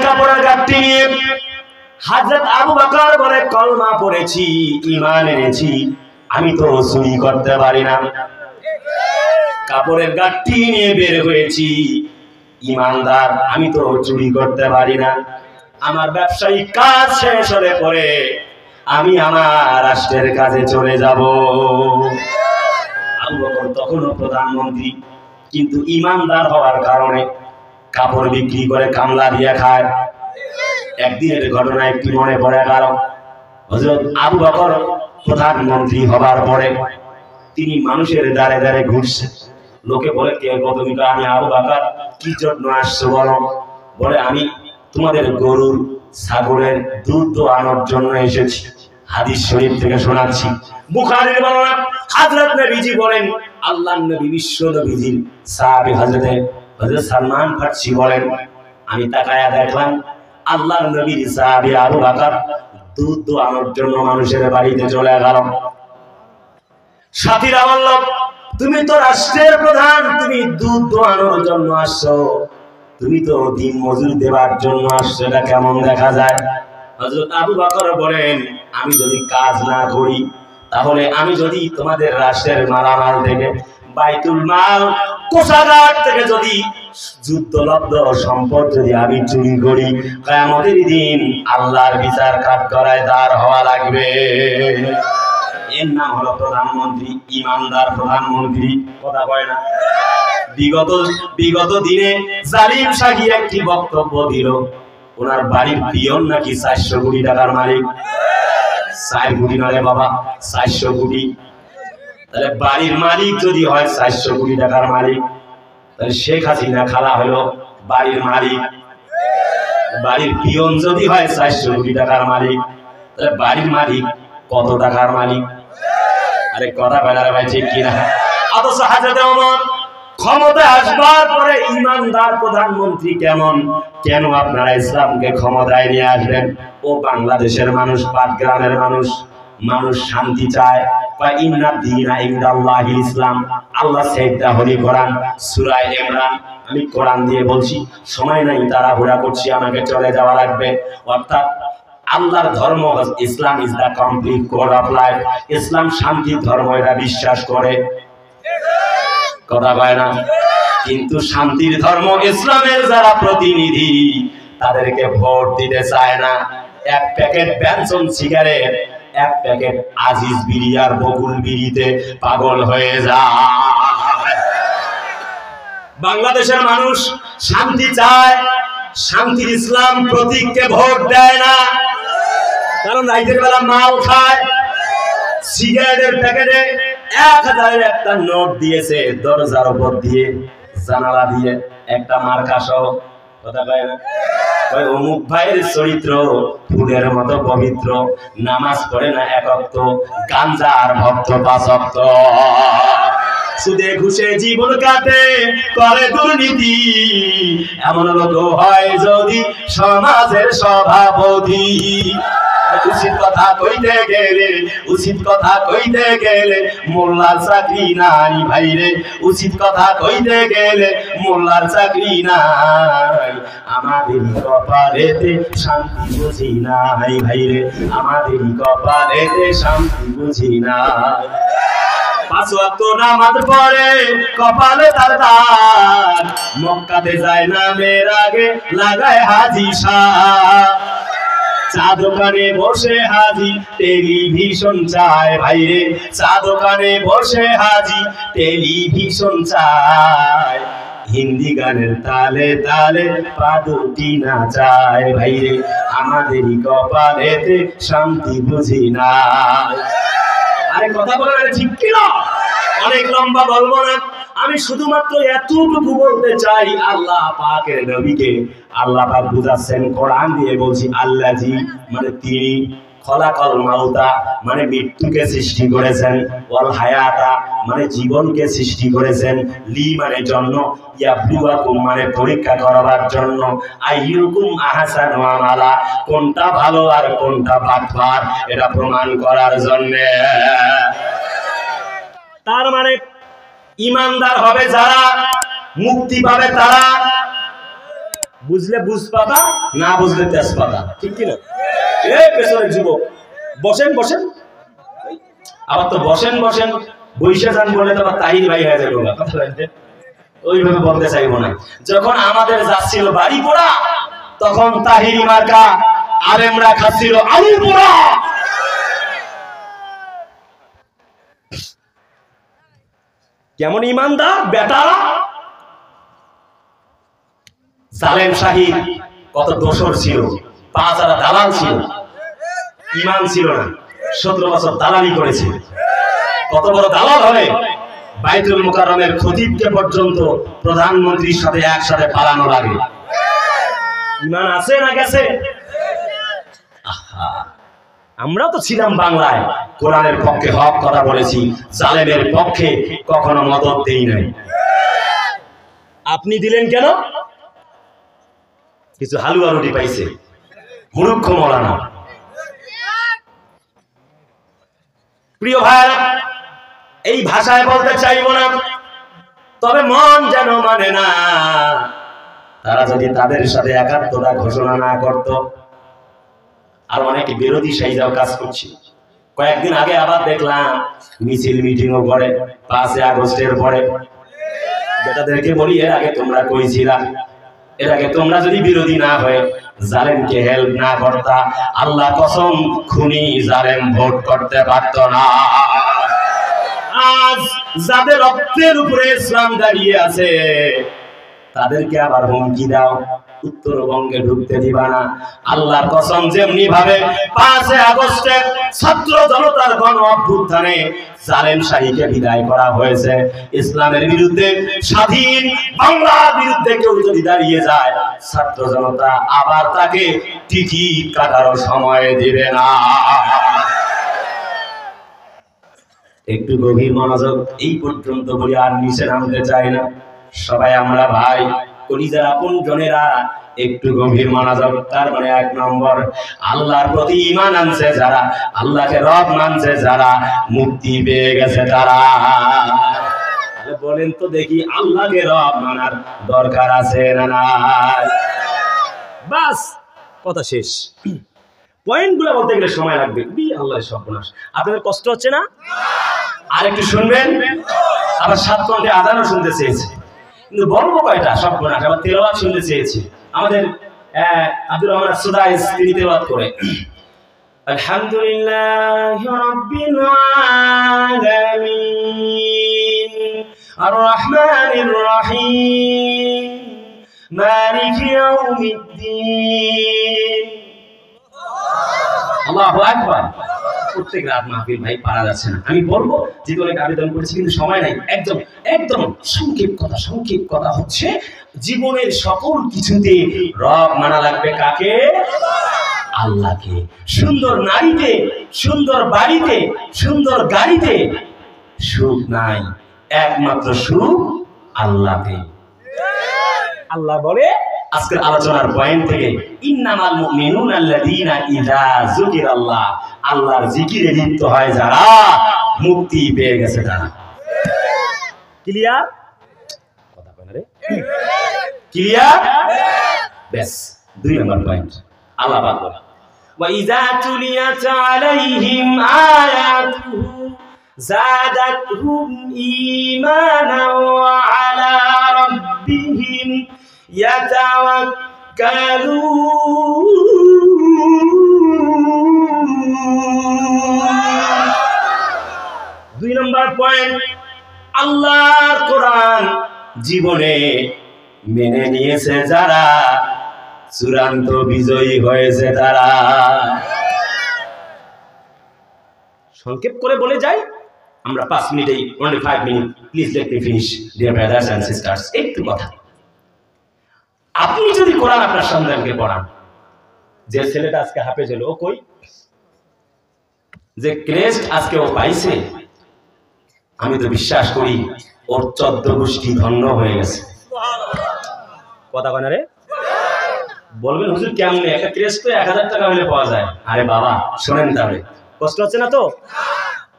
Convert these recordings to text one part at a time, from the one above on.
কাপড়ের গাঁটটি নিয়ে হযরত আবু বকর বলে কলমা পড়েছি, ঈমান এনেছি, আমি তো চুরি করতে পারি না। কাপড়ের গাঁটটি নিয়ে বের হয়েছি, ঈমানদার, আমি তো চুরি করতে পারি না। আমার ব্যবসায়িক কাজ শেষ হলে পরে আমি আমার রাষ্ট্রের কাজে চলে যাব। আবু বকর তখনও প্রধানমন্ত্রী, কিন্তু ঈমানদার হওয়ার কারণে কাপড় বিক্রি করে কামলা দিয়ে খায়। একদিনের ঘটনা একটি মনে পড়ে গেল। হযরত আবু বকর প্রধানমন্ত্রী হবার পরে তিনি মানুষের দ্বারে দ্বারে ঘুরছে। লোকে বলে, কে গো তুমি? আমি আবু বকর। কি জন্য আসছো বলো? বলে, আমি তোমাদের গরুর ছাগলের দুধ আনার জন্য এসেছি। হাদিস শরীফ থেকে শোনাচ্ছি, বুখারীর বর্ণনা। হযরত নবীজি বলেন, আল্লাহর নবী বিশ্ব নবীজির সাহাবী হযরত সালমান ফারসি বলেন, আমি তাকায়া দেখলাম আল্লাহর নবীর সাহাবী আবু বকর দুধ আনার জন্য মানুষের বাড়িতে চলে গেল। সাথীরা বলল, তুমি তো রাষ্ট্রের প্রধান, তুমি দুধ আনার জন্য আসছো, তুমি তো দিন মজুর দেওয়ার জন্য আসছো, এটা কেমন দেখা যায়? হযরত আবু বকর বলেন, আমি যদি কাজ না করি, তাহলে আমি যদি তোমাদের রাষ্ট্রের মালামাল থেকে, বাইতুল মাল, কোষাগার থেকে যদি যুদ্ধলব্ধ সম্পদ যদি আমি চুরি করি, কিয়ামতের দিন আল্লাহর বিচার কাঠগড়ায় দাঁড় হওয়া লাগবে। এর নাম হলো প্রধানমন্ত্রী, ঈমানদার প্রধানমন্ত্রী। কথা কয় না? বিগত দিনে জালিম শাহী একটি বক্তব্য দিল, ওনার বাড়ির পিয়ন নাকি 400 কোটি টাকার মালিক। 4 কোটি নয় বাবা, 400 কোটি। তাহলে বাড়ির মালিক যদি হয় 400 কোটি টাকার মালিক, তাহলে শেখ হাসিনা খালা হলো বাড়ির মালিক। বাড়ির পিয়ন যদি হয় 400 কোটি টাকার মালিক, তাহলে বাড়ির মালিক কত টাকার মালিক? আরে কথা বলার ভাই, ঠিক কিনা? অথচ হযরত ওমর ক্ষমতায় আসবার পরে ঈমানদার প্রধানমন্ত্রী কেমন? কেন আপনারা ইসলামকে ক্ষমতায় নিয়ে আসবেন? ও বাংলাদেশের মানুষ, পাটগ্রামের মানুষ, মানুষ শান্তি চায়। ইন্নাদ দীনা ইনদাল্লাহিল ইসলাম। আল্লাহ সাইড দা হোলি কোরআন, সূরা ইমরান। আমি কোরআন দিয়ে বলছি, সময় নাই, তাড়াহুড়া করছি, আমাকে চলে যাওয়া লাগবে। অর্থাৎ আল্লাহর ধর্ম Islam is the complete code of life. Islam শান্তির ধর্ম, এটা বিশ্বাস করে। কথা কয় না? কিন্তু শান্তির ধর্ম ইসলামের যারা প্রতিনিধি, তাদেরকে ভোট দিতে চায় না। এক প্যাকেট বেনসন সিগারেট, এক প্যাকেট আজিজ বিড়ি আর বকুল বিড়িতে পাগল হয়ে যায়। বাংলাদেশের মানুষ শান্তি চায়, শান্তির ইসলাম প্রতীককে ভোট দেয় না। কারণ রাতের বেলা মাল খায়, সিগারেটের প্যাকেটে 1000-এর একটা নোট দিয়েছে, দরজার উপর দিয়ে, জানালা দিয়ে, একটা মার্কা সহ। কথা কয় না? অমুক ভাইয়ের চরিত্র ফুলের মতো পবিত্র, নামাজ পড়ে না 1 ওয়াক্ত, গাঞ্জার ভক্ত 5 ওয়াক্ত, সুদে ঘুষে জীবন কাটে, করে দুর্নীতি, এমন লোক হয় যদি সমাজের সভাপতি। উচিত কথা কইতে গেলে, উচিত কথা কইতে গেলে মোল্লার চাকরি নাই ভাইরে, উচিত কথা কইতে গেলে মোল্লার চাকরি নাই। আমাদের কপালেতে শান্তি বুঝি নাই ভাইরে, আমাদের কপালেতে শান্তি বুঝি নাই। 5 ওয়াক্ত নামাজ পড়ে, কপালে তার দাগ, মক্কাতে যায় নামের আগে লাগায় হাজি শাহ। চা দোকানে বসে হাজি টেলিভিশন চায় ভাইরে, চা দোকানে বসে হাজি টেলিভিশন চায়। হিন্দি গানের তালে তালে পা দুটি নাচায় ভাইরে, আমাদেরই কপালেতে শান্তি বুঝি না। আরে কথা বলে ঠিক কিনা? অনেক লম্বা বলবো না, আমি শুধুমাত্র এতটুকু বলতে চাই। আল্লাহ পাকের নবীকে আল্লাহ পাক বুঝাচ্ছেন কোরআন দিয়ে, বলছি আল্লাজি মানে তিনি, খলাকাল মাউতা মানে মৃত্যুকে সৃষ্টি করেছেন, ওয়াল হায়াতা মানে জীবনকে সৃষ্টি করেছেন, লি মানে জন্য, ইয়াবলুয়াকুম মানে পরীক্ষা করার জন্য, আইয়ুকুম আহসানু আমালা কোনটা ভালো আর কোনটা বাটপার এটা প্রমাণ করার জন্য। তার মানে ঈমানদার হবে যারা, মুক্তি পাবে তারা, বুঝলে বুঝ পাতা, না বুঝলে তেজপাতা, ঠিক কিনা? এই পেছনের যুবক বসেন বসেন, আবার তো বসেন বসেন বৈশা যান বলে তো আবার তাহির ভাই হয়ে যাবে, ওইভাবে বলতে চাইবো না। যখন আমাদের যাচ্ছিল বাড়ি পোড়া, তখন তাহিরি মার্কা আলেমরা খাচ্ছিল আলু পোড়া। কেমন ইমানদার বেটা! জালেম শাহী কত দোসর ছিল, 5 দালাল ছিল, ইমান ছিল না, 17 বছর দালালি করেছে। কত বড় দালাল হয়, বাইতুল মুকাররমের খতিবকে পর্যন্ত প্রধানমন্ত্রীর সাথে একসাথে পালানো লাগে। ইমান আছে না গেছে? আমরা তো ছিলাম বাংলায়, কোরআনের পক্ষে হক কথা বলেছি, জালেমের পক্ষে কখনো মদদ দেই নাই। আপনি দিলেন কেন? কিছু হালুয়া রুটি পাইছে, মূর্খ মৌলানা। প্রিয় ভাইরা, এই ভাষায় বলতে চাইব না, তবে মন যেন মানে না। তারা যদি তাদের সাথে একাত্মতা ঘোষণা না করত, আর অনেক বিরোধী সাইজাও কাজ করছে। কয়েকদিন আগে আবার দেখলাম মিছিল মিটিংও করে 5 আগস্টের পরে। বেটাদেরকে বলি, এর আগে তোমরা কইছিলা, এর আগে তোমরা যদি বিরোধী না হয়ে জালেমকে হেল্প না করতা, আল্লাহ কসম খুনি জালেম ভোট করতে পারত না। আজ যাদের রক্তের উপরে ইসলাম দাঁড়িয়ে আছে, তাদেরকে আবার হুমকি দাও উত্তরবঙ্গে ঢুকতে দিবা না। আল্লাহর কসম, যেমনি ভাবে 5 আগস্টে ছাত্র জনতার গণ অভ্যুত্থানে জালেম শাহীকে বিদায় করা হয়েছে, ইসলামের বিরুদ্ধে, স্বাধীন বাংলার বিরুদ্ধে কেউ যদি দাঁড়িয়ে যায়, ছাত্র জনতা আবার তাকে টিকিট কাটারও সময় দিবে না। একটু গভীর মনোযোগ, এই পর্যন্ত বলি, আর নিচে নামতে চাই না। সবাই আমরা ভাই, কলিজার আপন জনেরা, একটু গভীর মনোযোগ। তার মানে 1 নম্বর, আল্লাহর প্রতি ঈমান আনছে যারা, আল্লাহকে রব মানছে যারা, মুক্তি পেয়ে গেছে তারা। বলেন তো দেখি, আল্লাহকে রব মানার দরকার আছে না নাই? বাস, কথা শেষ। পয়েন্টগুলো বলতে গেলে সময় লাগবে। আল্লাহ সর্বনাশ, আপনাদের কষ্ট হচ্ছে না? আর একটু শুনবেন। আবার 7 ঘন্টা আজানও শুনতে চেয়েছে, কিন্তু বলবো কয়টা? সর্বনাশ। আবার তেলাওয়াত শুনতে চেয়েছে। আমাদের আব্দুর রহমান সুদাইস তিনি তেলাওয়াত করে, আলহামদুলিল্লাহি রাব্বিল আলামিন আর রহমানির রহিম মালিকি ইয়াউমিদ্দিন। আল্লাহু আকবার। প্রত্যেক রাত মাহফিল ভাই পারা যাচ্ছে না। আমি বলবো যেহেতু অনেক আবেদন করেছি, কিন্তু সময় নাই। একদম সংক্ষেপ কথা হচ্ছে, জীবনের সকল কিছুতে রব মানা লাগবে কাকে? আল্লাহকে। সুন্দর নারীতে, সুন্দর বাড়িতে, সুন্দর গাড়িতে সুখ নাই, একমাত্র সুখ আল্লাহতে। আল্লাহ বলে আজকের আলোচনার পয়েন্ট থেকে, ইন্নামাল মুমিনুনা আল্লাযীনা ইযা যুকিরাল্লাহ, আল্লাহর জিকিরে লিপ্ত হয় যারা, মুক্তি পেয়ে গেছে তারা। ক্লিয়ার? কথা বলেন রে, ক্লিয়ার? বেশ, 2 নম্বর পয়েন্ট। আল্লাহ পাক বলে, ওয়া ইযা তুলিয়াত আলাইহিম আয়াতুহু যাদাতহুম ঈমানান ওয়া আলা রাব্বিহিম ইয়াতাওয়াক্কালুন। 2 নম্বর পয়েন্ট, আল্লাহর কোরআন জীবনে মেনে নিয়েছে যারা, চূড়ান্ত বিজয়ী হয়েছে তারা। সংক্ষেপ করে বলে যাই, আমরা 5 মিনিটেই, only 5 minutes, please let me finish dear brothers and sisters. একটু কথা, আপনি যদি কোরআন আপনার সন্তানকে পড়ান, যে ছেলেটা আজকে হাফেজ হলো, ও কই? যে ক্রেস্ট আজকে ও পাইছে, আমি তো বিশ্বাস করি ওর 14 গোষ্ঠী ধন্য হয়ে গেছে। কথা কয় না রে? বলবেন হুজুর কেমনে? একটা ক্রেস্ট তো 1000 টাকা হলে পাওয়া যায়। আরে বাবা শোনেন, তাহলে কষ্ট হচ্ছে না তো?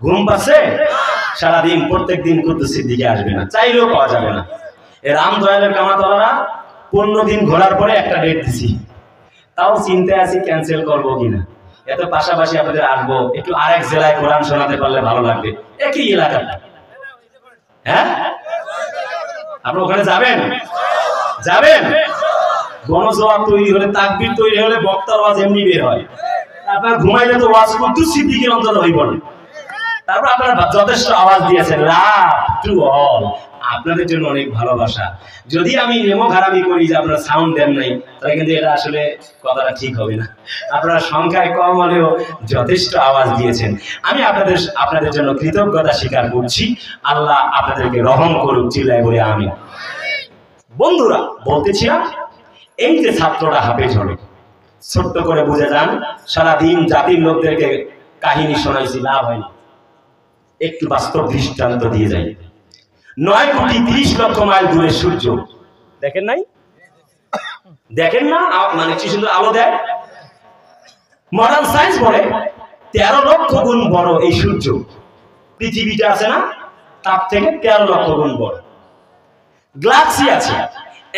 ঘুম পাচ্ছে? সারাদিন প্রত্যেক দিন কুদ্দুসের দিকে আসবে না, চাইলেও পাওয়া যাবে না। এ রাম দয়ালের কামাতলারা 15 দিন ঘোরার পরে একটা ডেট দিছি, তাও চিন্তায় আছি ক্যান্সেল করবো কিনা। এত পাশাপাশি আপনাদের আসবো, একটু আরেক জেলায় কোরআন শোনাতে পারলে ভালো লাগবে, একই এলাকাটা। হ্যাঁ, আপনি ওখানে যাবেন? যাবেন? গণজবাব তৈরি হলে, তাকবীর তৈরি হলে বক্তার আওয়াজ এমনি বের হয়। আপনার ঘুমাইলে তো ওয়াজ কুদ্দুস সিদ্দিকীর অন্তত হইব না। তারপর আপনারা যথেষ্ট আওয়াজ দিয়েছেন, লাভ টু অল, আপনাদের জন্য অনেক ভালোবাসা। যদি আমি নেমো খারাপি করি যে আপনারা সাউন্ড দেন নাই, তাহলে কিন্তু এটা আসলে কথাটা ঠিক হবে না। আপনারা সংখ্যায় কম হলেও যথেষ্ট আওয়াজ দিয়েছেন, আমি আপনাদের জন্য কৃতজ্ঞতা স্বীকার করছি। আল্লাহ আপনাদেরকে রহম করুক, চিল্লায় বলে আমিন। বন্ধুরা, বলতেছিলাম এই যে ছাত্ররা হাফেজ হলো, ছোট্ট করে বুঝে যান, সারাদিন জাতির লোকদেরকে কাহিনী শোনাইছি, লাভ হয়নি। একটু বাস্তব দৃষ্টান্ত দিয়ে যাই। 9,30,00,000 মাইল দূরে সূর্য, দেখেন নাই? দেখেন না? মানে কি সুন্দর আলো দেয়। মডার্ন সায়েন্স বলে 13 লক্ষ গুণ বড় এই সূর্য। পৃথিবীটা আছে না, তার থেকে 13 লক্ষ গুণ বড়। গ্যালাক্সি আছে,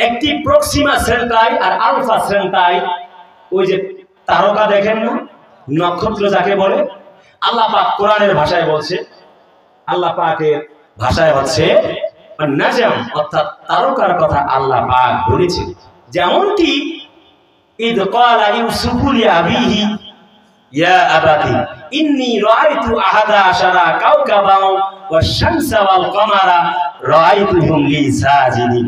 একটি প্রক্সিমা সেন্টাই আর আলফা সেন্টাই, ওই যে তারকা দেখেন না, নক্ষত্র যাকে বলে। আল্লাহ পাক কোরআনের ভাষায় বলছে, আল্লাহ পাকের ভাষায় হচ্ছে নাজম, অর্থাৎ তারকার কথা আল্লাহ পাক বলেছেন। যেমনটি ইদ ক্বালা ইউসুফু লিআবিহি ইয়া আবাতি ইন্নী রাআইতু আহাদা আশারা কাওকাবান ওয়াশ-শামসা ওয়াল কমারা রাআইতুহুম লি সাজিদিন।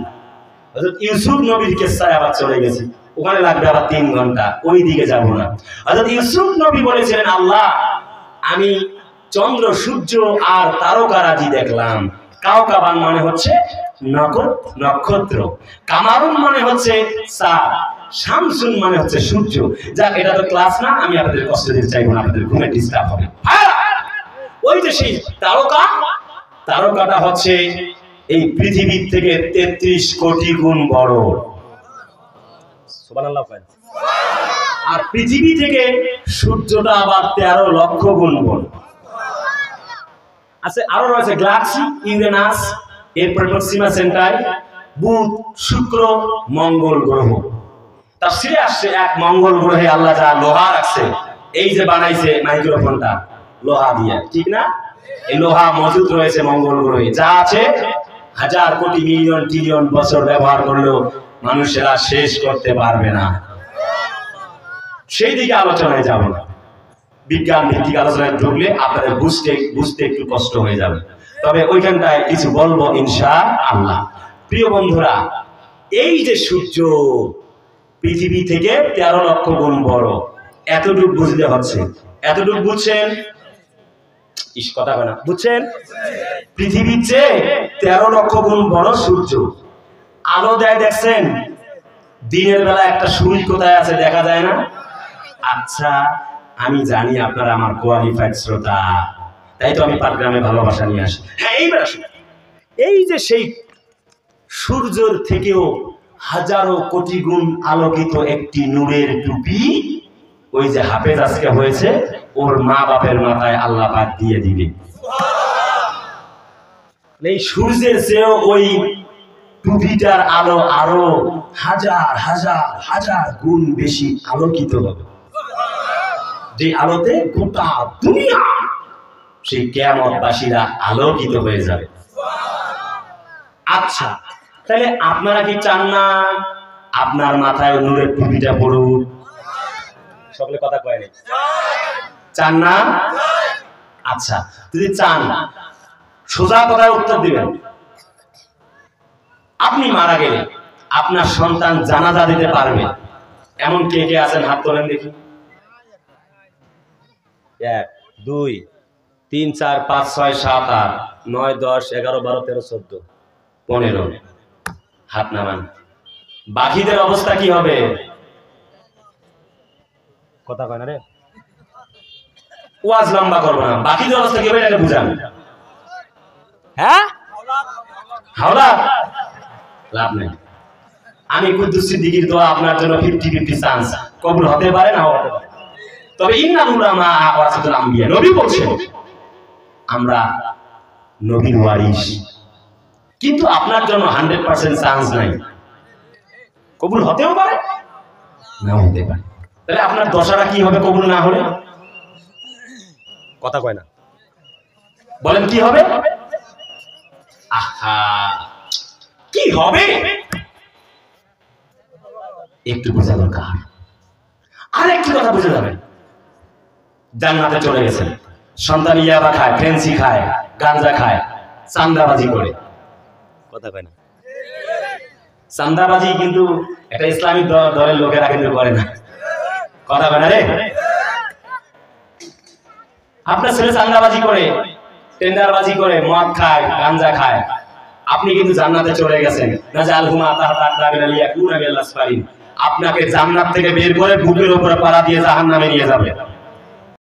হযরত ইউসুফ নবীর কিসসায় আবার চলে গেছি, ওখানে লাগবে আবার 3 ঘন্টা, ওই দিকে যাব না। হযরত ইউসুফ নবী বলেছিলেন, আল্লাহ আমি চন্দ্র, সূর্য আর তারকারাজি দেখলাম। কাওকাবান মানে হচ্ছে নক্ষত্র, কামারুন মানে হচ্ছে চাঁদ, শামসুন মানে হচ্ছে সূর্য। যাক, এটা তো ক্লাস না, আমি আপনাদের কষ্ট দিতে চাইবো না, আপনাদের ঘুমে ডিস্টার্ব হবে। ওই যে সেই তারকাটা হচ্ছে এই পৃথিবীর থেকে 33 কোটি গুণ বড়। সুবহানাল্লাহ। আর পৃথিবী থেকে সূর্যটা আবার 13 লক্ষ গুণ বড়। আছে আরো রয়েছে গ্যালাক্সি, ইউরেনাস, এরপর প্রক্সিমা সেন্টাই, বুধ, শুক্র, মঙ্গল গ্রহ। তাফসীরে আসছে এক মঙ্গল গ্রহে আল্লাহ যা লোহা রাখছে, এই যে বানাইছে মাইক্রোফোনটা লোহা দিয়ে, ঠিক না? এই লোহা মজুদ রয়েছে মঙ্গল গ্রহে, যা আছে হাজার কোটি মিলিয়ন ট্রিলিয়ন বছর ব্যবহার করলেও মানুষেরা শেষ করতে পারবে না। সেই দিকে আলোচনায় যাব না, বিজ্ঞান ভিত্তিক আলোচনায় ঢুকলে আপনাদের বুঝতে একটু কষ্ট হয়ে যাবে, তবে ওইখানটায় কিছু বলবো ইনশাআল্লাহ। প্রিয় বন্ধুরা, এই যে সূর্য পৃথিবী থেকে 13 লক্ষ গুণ বড়, এতটুকু বুঝতে হচ্ছে। এতটুকু বুঝছেন? কথা হয় না, বুঝছেন? পৃথিবীর চেয়ে 13 লক্ষ গুণ বড় সূর্য। আলো দেয়, দেখছেন? দিনের বেলা একটা সূর্য কোথায় আছে দেখা যায় না? আচ্ছা, আমি জানি আপনারা আমার কোয়ালিফাইড শ্রোতা, তাই তো আমি পাটগ্রামে ভালোবাসা নিয়ে আসি। হ্যাঁ, এইবার আসুন, এই যে সেই সূর্যের থেকেও হাজারো কোটি গুণ আলোকিত একটি নূরের টুপি, ওই যে হাফেজ আজকে হয়েছে, ওর মা বাপের মাথায় আল্লাহ পাক দিয়ে দিবে। এই সূর্যের চেয়েও ওই টুপিটার আলো আরো হাজার হাজার হাজার গুণ বেশি আলোকিত হবে, যে আলোতে গোটা দুনিয়া সেই কিয়ামতবাসীরা আলোকিত হয়ে যাবে। আচ্ছা, তাহলে আপনারা কি চান না আপনার মাথায় নূরের টুপিটা পড়ুক? সকলে কথা কয় নাই, চান না? আচ্ছা, যদি চান সোজা কথায় উত্তর দিবেন। আপনি মারা গেলে আপনার সন্তান জানাজা দিতে পারবে এমন কে কে আছেন? হাত তোলেন দেখি। 1 2 3 4 5 6 7 8 9 10 11 12 13 14 15 হাত নামান। বাকিদের অবস্থা কি হবে? কথা কয় না রে, ওয়াজ লম্বা করবো না। বাকিদের অবস্থা কি হবে এটা বুঝান। হ্যাঁ, হাওলা লাভ নেই। আমি কুদ্দুস সিদ্দিকীর দোয়া আপনার জন্য 50-50 চান্স, কবুল হতে পারে না হতে পারে। তবে ইন্নাল উলামা ওয়ারাসাতুল আম্বিয়া, নবী বলছেন আমরা নবীর ওয়ারিস, কিন্তু আপনার জন্য 100% চান্স নাই। কবুল হতেও পারে, নাও হতে পারে। তাহলে আপনার দশাটা কি হবে কবুল না হলে? কথা কয় না, বলেন কি হবে? আহা, কি হবে একটু বোঝা দরকার। আরেকটি কথা বুঝে যাবেন, জান্নাতে চলে গেছেন, সন্তান ইয়াবা খায়, ফেন্সি খায়, গাঁজা খায়, চান্দাবাজি করে। কথা কয় না, চান্দাবাজি কিন্তু একটা ইসলামিক দলের লোকেরা কিন্তু করে না। কথা কয় না রে। আপনার ছেলে চান্দাবাজি করে, টেন্ডারবাজি করে, মদ খায়, গাঁজা খায়, আপনি কিন্তু জান্নাতে চলে গেছেন। আপনাকে জান্নাত থেকে বের করে বুকের উপরে পাড়া দিয়ে জাহান্নামে নিয়ে যাবে।